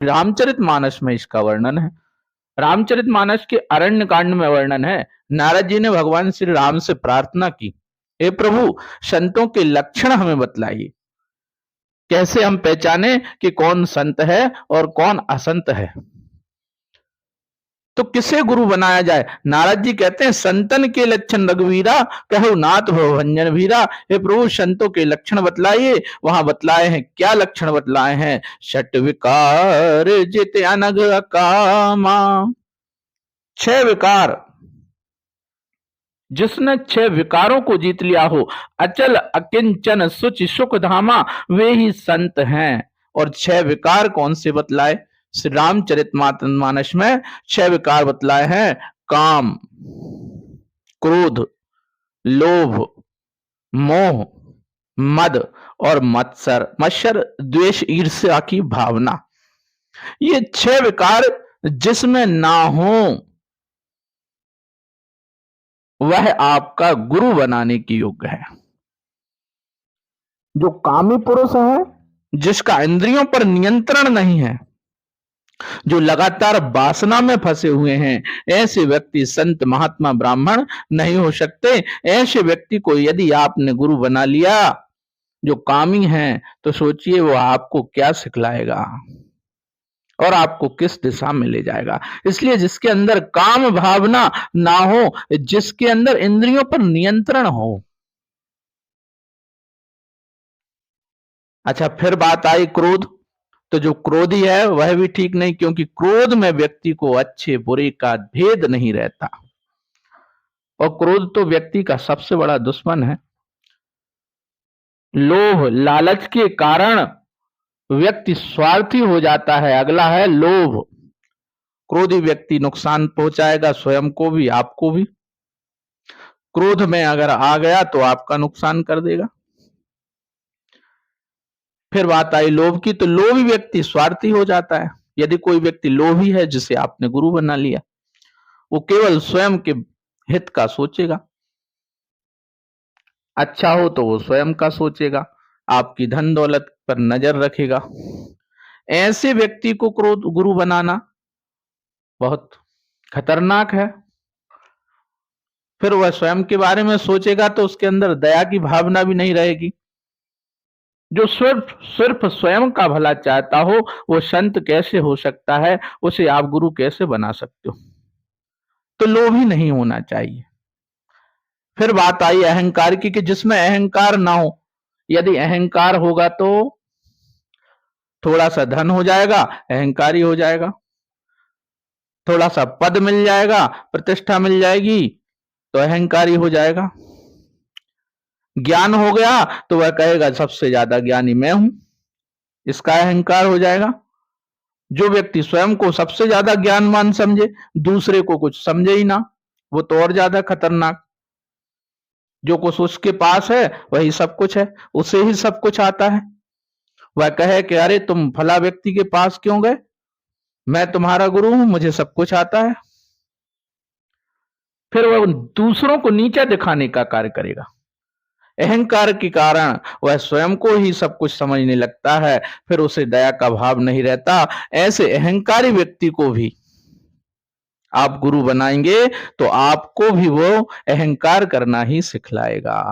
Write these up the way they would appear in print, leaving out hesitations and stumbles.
रामचरितमानस में इसका वर्णन है। रामचरितमानस के अरण्य कांड में वर्णन है। नारद जी ने भगवान श्री राम से प्रार्थना की, हे प्रभु, संतों के लक्षण हमें बतलाइए, कैसे हम पहचाने कि कौन संत है और कौन असंत है, तो किसे गुरु बनाया जाए। नारद जी कहते हैं, संतन के लक्षण रघुवीरा, कहो नाथ भंजन भीरा। हे प्रभु, संतों के लक्षण बतलाइए। वहां बतलाए हैं, क्या लक्षण बतलाए हैं? षट विकार जित अनग कामा, छह विकार, जिसने छह विकारों को जीत लिया हो, अचल अकिंचन सुचि सुख धामा, वे ही संत हैं। और छह विकार कौन से बतलाए? श्री रामचरितमानस में छह विकार बतलाए हैं। काम, क्रोध, लोभ, मोह, मद और मत्सर द्वेष ईर्ष्या की भावना। ये छह विकार जिसमें ना हो, वह आपका गुरु बनाने की योग्य है। जो कामी पुरुष है, जिसका इंद्रियों पर नियंत्रण नहीं है, जो लगातार वासना में फंसे हुए हैं, ऐसे व्यक्ति संत महात्मा ब्राह्मण नहीं हो सकते। ऐसे व्यक्ति को यदि आपने गुरु बना लिया, जो कामी है, तो सोचिए वो आपको क्या सिखलाएगा और आपको किस दिशा में ले जाएगा। इसलिए जिसके अंदर काम भावना ना हो, जिसके अंदर इंद्रियों पर नियंत्रण हो। अच्छा, फिर बात आई क्रोध। तो जो क्रोधी है वह भी ठीक नहीं, क्योंकि क्रोध में व्यक्ति को अच्छे बुरे का भेद नहीं रहता, और क्रोध तो व्यक्ति का सबसे बड़ा दुश्मन है। लोभ, लालच के कारण व्यक्ति स्वार्थी हो जाता है। अगला है लोभ। क्रोधी व्यक्ति नुकसान पहुंचाएगा स्वयं को भी, आपको भी। क्रोध में अगर आ गया तो आपका नुकसान कर देगा। फिर बात आई लोभ की, तो लोभी व्यक्ति स्वार्थी हो जाता है। यदि कोई व्यक्ति लोभी है जिसे आपने गुरु बना लिया, वो केवल स्वयं के हित का सोचेगा। अच्छा हो तो वो स्वयं का सोचेगा, आपकी धन दौलत पर नजर रखेगा। ऐसे व्यक्ति को क्रोध गुरु बनाना बहुत खतरनाक है। फिर वह स्वयं के बारे में सोचेगा तो उसके अंदर दया की भावना भी नहीं रहेगी। जो सिर्फ सिर्फ स्वयं का भला चाहता हो, वो संत कैसे हो सकता है? उसे आप गुरु कैसे बना सकते हो? तो लोभी नहीं होना चाहिए। फिर बात आई अहंकार की, कि जिसमें अहंकार ना हो। यदि अहंकार होगा तो थोड़ा सा धन हो जाएगा, अहंकारी हो जाएगा। थोड़ा सा पद मिल जाएगा, प्रतिष्ठा मिल जाएगी, तो अहंकारी हो जाएगा। ज्ञान हो गया तो वह कहेगा सबसे ज्यादा ज्ञानी मैं हूं, इसका अहंकार हो जाएगा। जो व्यक्ति स्वयं को सबसे ज्यादा ज्ञानवान समझे, दूसरे को कुछ समझे ही ना, वो तो और ज्यादा खतरनाक। जो कुछ उसके पास है वही सब कुछ है, उसे ही सब कुछ आता है। वह कहे कि अरे तुम फला व्यक्ति के पास क्यों गए, मैं तुम्हारा गुरु हूं, मुझे सब कुछ आता है। फिर वह दूसरों को नीचा दिखाने का कार्य करेगा। अहंकार के कारण वह स्वयं को ही सब कुछ समझने लगता है, फिर उसे दया का भाव नहीं रहता। ऐसे अहंकारी व्यक्ति को भी आप गुरु बनाएंगे तो आपको भी वो अहंकार करना ही सिखलाएगा।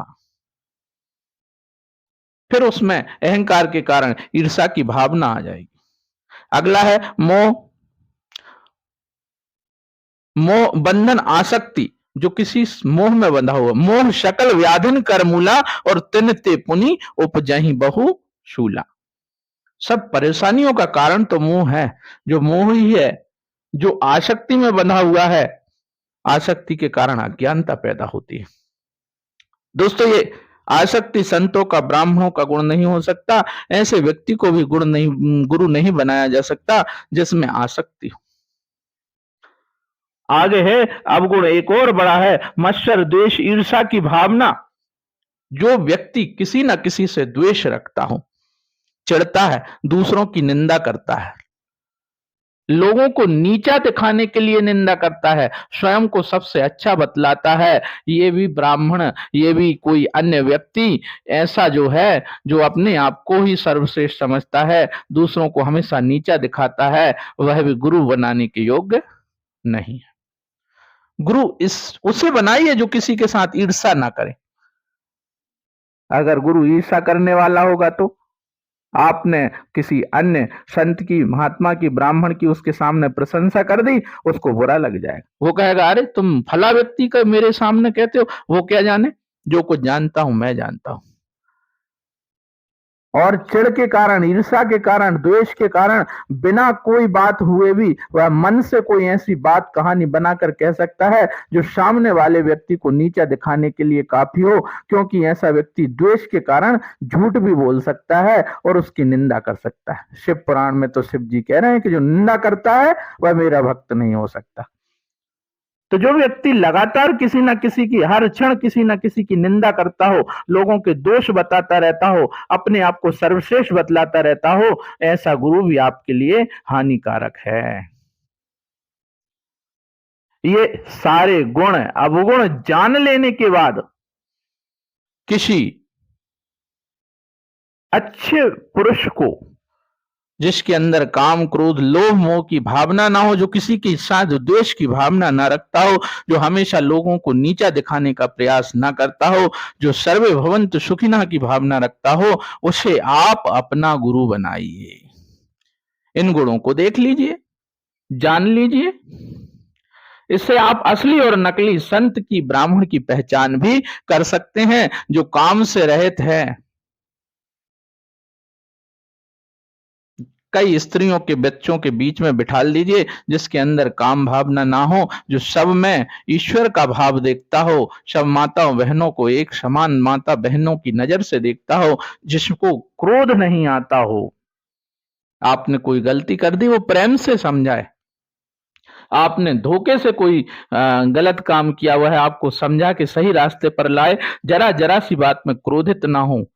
फिर उसमें अहंकार के कारण ईर्ष्या की भावना आ जाएगी। अगला है मोह। मोह बंधन आसक्ति, जो किसी मोह में बंधा हुआ। मोह शकल व्याधिन कर मूला, और तिन ते पुनि उपजहि बहु शूला। सब परेशानियों का कारण तो मोह है। जो मोह ही है जो आसक्ति में बंधा हुआ है, आसक्ति के कारण अज्ञानता पैदा होती है। दोस्तों, ये आसक्ति संतों का, ब्राह्मणों का गुण नहीं हो सकता। ऐसे व्यक्ति को भी गुरु नहीं बनाया जा सकता जिसमें आसक्ति हो। आगे है अवगुण, एक और बड़ा है मत्सर द्वेष ईर्षा की भावना। जो व्यक्ति किसी न किसी से द्वेष रखता हो, चिढ़ता है, दूसरों की निंदा करता है, लोगों को नीचा दिखाने के लिए निंदा करता है, स्वयं को सबसे अच्छा बतलाता है, ये भी ब्राह्मण, ये भी कोई अन्य व्यक्ति ऐसा जो है, जो अपने आप को ही सर्वश्रेष्ठ समझता है, दूसरों को हमेशा नीचा दिखाता है, वह भी गुरु बनाने के योग्य नहीं है। गुरु इस उसे बनाइए जो किसी के साथ ईर्ष्या ना करे। अगर गुरु ईर्ष्या करने वाला होगा तो आपने किसी अन्य संत की, महात्मा की, ब्राह्मण की उसके सामने प्रशंसा कर दी, उसको बुरा लग जाएगा। वो कहेगा, अरे तुम फला व्यक्ति का मेरे सामने कहते हो, वो क्या जाने, जो कुछ जानता हूं मैं जानता हूं। और चिढ़ के कारण, ईर्ष्या के कारण, द्वेष के कारण बिना कोई बात हुए भी वह मन से कोई ऐसी बात, कहानी बनाकर कह सकता है जो सामने वाले व्यक्ति को नीचा दिखाने के लिए काफी हो, क्योंकि ऐसा व्यक्ति द्वेष के कारण झूठ भी बोल सकता है और उसकी निंदा कर सकता है। शिव पुराण में तो शिव जी कह रहे हैं कि जो निंदा करता है वह मेरा भक्त नहीं हो सकता। तो जो व्यक्ति लगातार किसी ना किसी की, हर क्षण किसी ना किसी की निंदा करता हो, लोगों के दोष बताता रहता हो, अपने आप को सर्वश्रेष्ठ बतलाता रहता हो, ऐसा गुरु भी आपके लिए हानिकारक है। ये सारे गुण अवगुण जान लेने के बाद किसी अच्छे पुरुष को, जिसके अंदर काम, क्रोध, लोभ, मोह की भावना ना हो, जो किसी के साथ द्वेष की भावना ना रखता हो, जो हमेशा लोगों को नीचा दिखाने का प्रयास ना करता हो, जो सर्वे भवन्तु सुखिनः की भावना रखता हो, उसे आप अपना गुरु बनाइए। इन गुणों को देख लीजिए, जान लीजिए, इससे आप असली और नकली संत की, ब्राह्मण की पहचान भी कर सकते हैं। जो काम से रहित है, कई स्त्रियों के बच्चों के बीच में बिठा लीजिए, जिसके अंदर काम भावना ना हो, जो सब में ईश्वर का भाव देखता हो, सब माताओं बहनों को एक समान माता बहनों की नजर से देखता हो, जिसको क्रोध नहीं आता हो। आपने कोई गलती कर दी, वो प्रेम से समझाए। आपने धोखे से कोई गलत काम किया, वह आपको समझा के सही रास्ते पर लाए, जरा जरा सी बात में क्रोधित ना हो,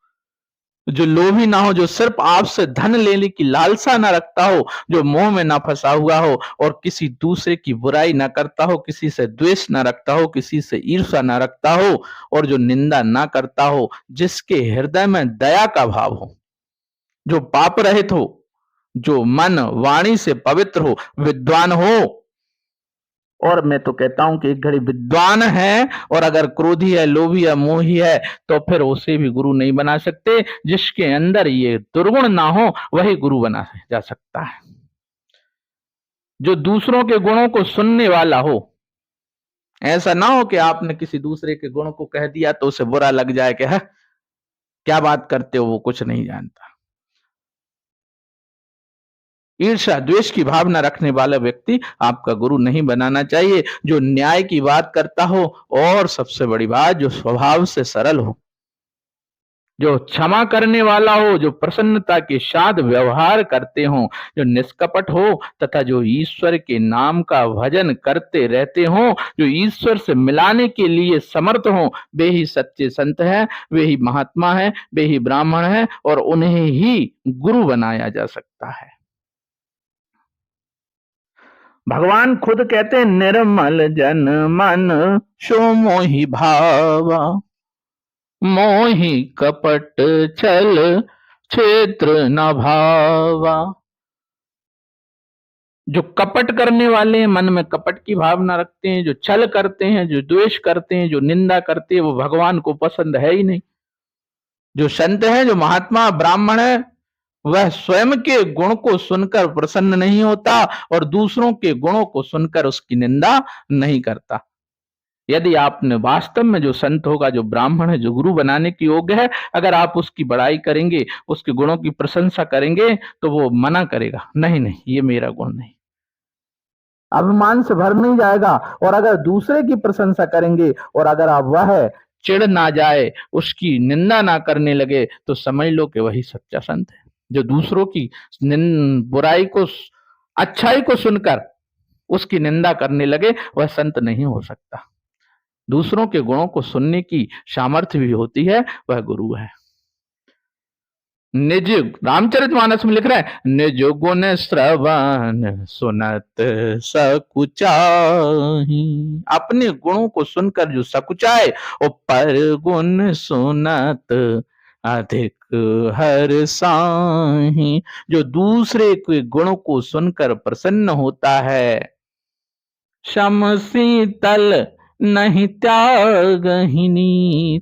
जो लोभी ना हो, जो सिर्फ आपसे धन लेने की लालसा ना रखता हो, जो मोह में ना फंसा हुआ हो और किसी दूसरे की बुराई ना करता हो, किसी से द्वेष ना रखता हो, किसी से ईर्ष्या ना रखता हो, और जो निंदा ना करता हो, जिसके हृदय में दया का भाव हो, जो पाप रहित हो, जो मन वाणी से पवित्र हो, विद्वान हो। और मैं तो कहता हूं कि एक घड़ी विद्वान है और अगर क्रोधी है, लोभी है, मोही है, तो फिर उसे भी गुरु नहीं बना सकते। जिसके अंदर ये दुर्गुण ना हो, वही गुरु बना जा सकता है। जो दूसरों के गुणों को सुनने वाला हो, ऐसा ना हो कि आपने किसी दूसरे के गुण को कह दिया तो उसे बुरा लग जाए कि है क्या बात करते हो, वो कुछ नहीं जानता। ईर्ष्या, द्वेष की भावना रखने वाला व्यक्ति आपका गुरु नहीं बनाना चाहिए। जो न्याय की बात करता हो, और सबसे बड़ी बात, जो स्वभाव से सरल हो, जो क्षमा करने वाला हो, जो प्रसन्नता के साथ व्यवहार करते हो, जो निष्कपट हो, तथा जो ईश्वर के नाम का भजन करते रहते हो, जो ईश्वर से मिलाने के लिए समर्थ हो, वे ही सच्चे संत हैं, वे ही महात्मा हैं, वे ही ब्राह्मण हैं, और उन्हें ही गुरु बनाया जा सकता है। भगवान खुद कहते हैं, निर्मल जन मन सो मोहि भावा, मोहि कपट छल क्षेत्र न भावा। जो कपट करने वाले हैं, मन में कपट की भावना रखते हैं, जो छल करते हैं, जो द्वेष करते हैं, जो निंदा करते हैं, वो भगवान को पसंद है ही नहीं। जो संत है, जो महात्मा ब्राह्मण है, वह स्वयं के गुण को सुनकर प्रसन्न नहीं होता और दूसरों के गुणों को सुनकर उसकी निंदा नहीं करता। यदि आपने वास्तव में, जो संत होगा, जो ब्राह्मण है, जो गुरु बनाने की योग्य है, अगर आप उसकी बड़ाई करेंगे, उसके गुणों की प्रशंसा करेंगे, तो वो मना करेगा, नहीं नहीं, ये मेरा गुण नहीं। अभिमान से भर नहीं जाएगा। और अगर दूसरे की प्रशंसा करेंगे और अगर आप वह चिढ़ ना जाए, उसकी निंदा ना करने लगे, तो समझ लो कि वही सच्चा संत है। जो दूसरों की बुराई को, अच्छाई को सुनकर उसकी निंदा करने लगे, वह संत नहीं हो सकता। दूसरों के गुणों को सुनने की सामर्थ्य भी होती है, वह गुरु है। निज रामचरितमानस में लिख रहे हैं, निज गुण श्रवण सुनत सकुचाही। अपने गुणों को सुनकर जो सकुचाए, वो पर गुण सुनत अधिक हर्षाहि। जो दूसरे के गुणों को सुनकर प्रसन्न होता है, शम शीतल नहीं त्यागहिनी।